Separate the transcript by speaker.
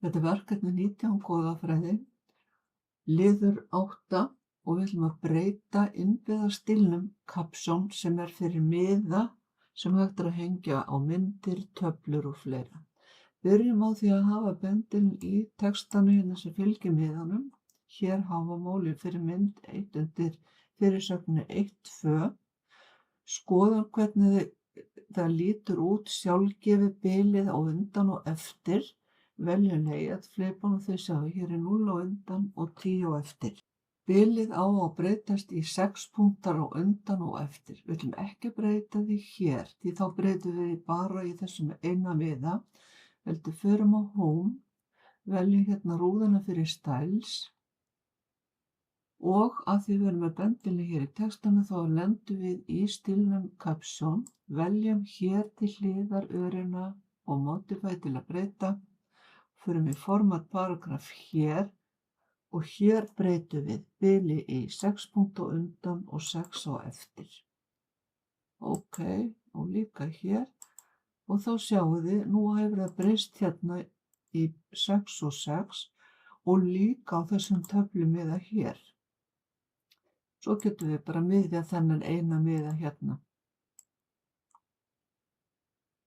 Speaker 1: Þetta er verkefni 19 goðafræði, liður 8 og við ætlum að breyta innbyggða stílnum caption sem er fyrir miða sem hægt er að hengja á myndir, töflur og fleira. Byrjum á því að hafa bendilinn í textanu hérna sem fylgir miðanum. Hér Hávamál fyrir mynd 1 undir fyrirsögninni 1.2. Skoðum hvernig það lítur út sjálfgefið bilið á undan og eftir. Veljum layout flipan og þau sjáum hér er 0 á undan og 10 á eftir. Bilið á að breytast í 6 punktar á undan og eftir. Við ætlum ekki að breyta því hér, því þá breytum við bara í þessum eina miða. Heldur förum á Home, veljum hérna rúðuna fyrir Styles og að því við erum með bendilinn hér í textanu þá lendum við í stílnum caption, veljum hér til hliðar örina og modify til að breyta, förum í format paragraf hér og hér breytum við bili í 6 punkta á undan og 6 á eftir. Ok, og líka hér. Og þá sjáum við, nú hefur það breyst hérna í 6 og 6 og líka á þessum töflumiða hér. Svo getum við bara miðjað þennan eina miða hérna.